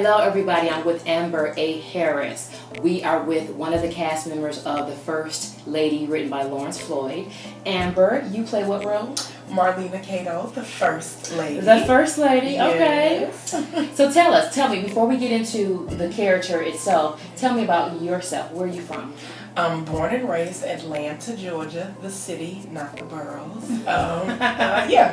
Hello everybody, I'm with Amber A. Harris. We are with one of the cast members of The First Lady, written by Lawrence Floyd. Amber, you play what role? Marlena Cato, the First Lady. The First Lady, yes. Okay. So tell me, before we get into the character itself, tell me about yourself. Where are you from? I'm born and raised Atlanta, Georgia, the city, not the boroughs.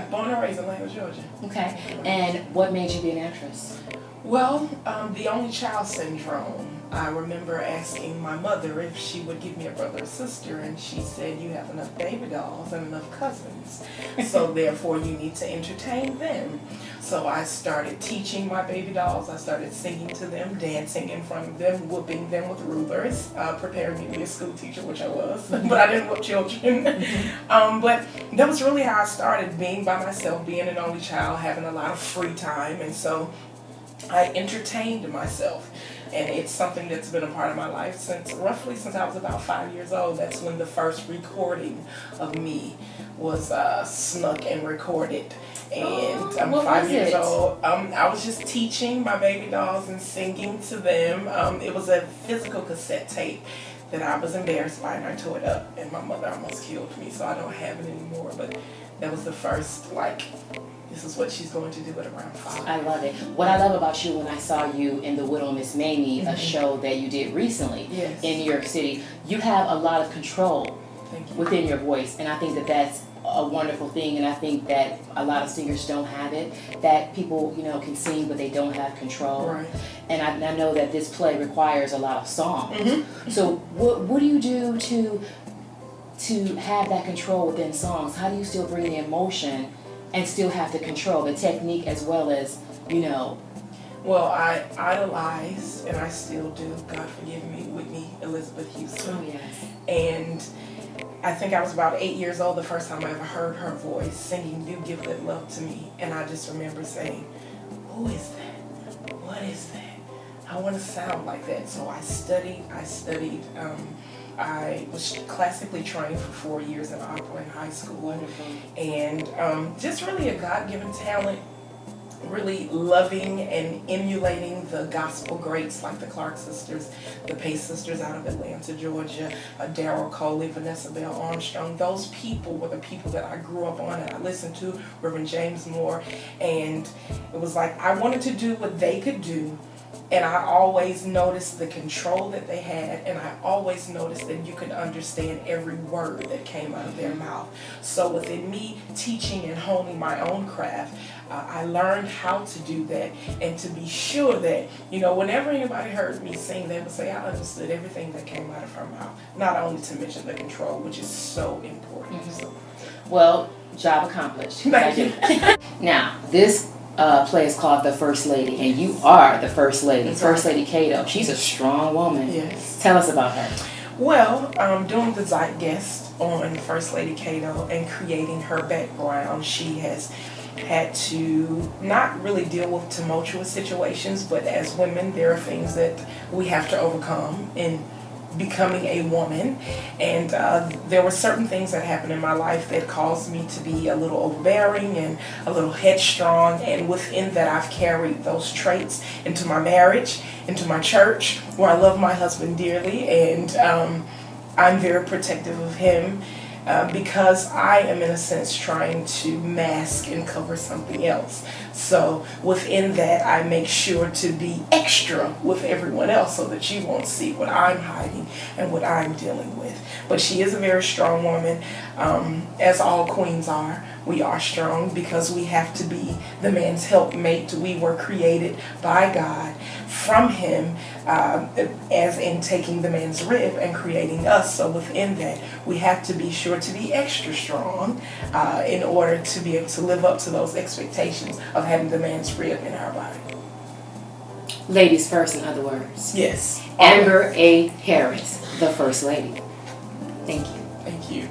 Born and raised Atlanta, Georgia. Okay, and what made you be an actress? Well, the only child syndrome. I remember asking my mother if she would give me a brother or sister, and she said, you have enough baby dolls and enough cousins, so therefore you need to entertain them. So I started teaching my baby dolls. I started singing to them, dancing in front of them, whooping them with rulers, preparing me to be a school teacher, which I was, but I didn't whoop children. But that was really how I started, being by myself, being an only child, having a lot of free time, and so I entertained myself. And it's something that's been a part of my life since I was about 5 years old. That's when the first recording of me was snuck and recorded. And I'm 5 years old. I was just teaching my baby dolls and singing to them. It was a physical cassette tape that I was embarrassed by, and I tore it up, and my mother almost killed me, so I don't have it anymore. But that was the first, this is what she's going to do at around 5. I love it. What I love about you, when I saw you in The Widow Miss Mamie, a show that you did recently in New York City, you have a lot of control within your voice, and I think that that's a wonderful thing, and I think that a lot of singers don't have it, that people, can sing, but they don't have control. Right. And I know that this play requires a lot of songs. So what do you do to have that control within songs? How do you still bring the emotion and still have the control, the technique, as well as, Well, I idolized, and I still do, God forgive me, Whitney Elizabeth Houston. Oh, yes. And I think I was about 8 years old the first time I ever heard her voice singing You Give That Love to Me. And I just remember saying, who is that? What is that? I want to sound like that. So I studied. I was classically trained for 4 years in opera in high school. Wonderful. And just really a God-given talent, really loving and emulating the gospel greats like the Clark sisters, the Pace sisters out of Atlanta, Georgia, Daryl Coley, Vanessa Bell Armstrong. Those people were the people that I grew up on and I listened to, Reverend James Moore. And it was like I wanted to do what they could do. And I always noticed the control that they had, and I always noticed that you could understand every word that came out of their mouth. So within me teaching and honing my own craft, I learned how to do that, and to be sure that, whenever anybody heard me sing, they would say I understood everything that came out of her mouth, not only to mention the control, which is so important. So. Well, job accomplished. Thank you. Now, this play is called The First Lady, and you are the First Lady, That's First right. Lady Cato. She's a strong woman. Yes. Tell us about her. Well, doing the zeitgeist on First Lady Cato and creating her background, she has had to not really deal with tumultuous situations, but as women, there are things that we have to overcome in becoming a woman. And there were certain things that happened in my life that caused me to be a little overbearing and a little headstrong, and within that I've carried those traits into my marriage, into my church, where I love my husband dearly, and I'm very protective of him because I am, in a sense, trying to mask and cover something else. So within that, I make sure to be extra with everyone else so that you won't see what I'm hiding and what I'm dealing with. But she is a very strong woman, as all queens are. We are strong because we have to be the man's helpmate. We were created by God from him, as in taking the man's rib and creating us. So within that, we have to be sure to be extra strong in order to be able to live up to those expectations of having the man's rib in our body. Ladies first, in other words. Yes. Amber A. Harris, the First Lady. Thank you. Thank you.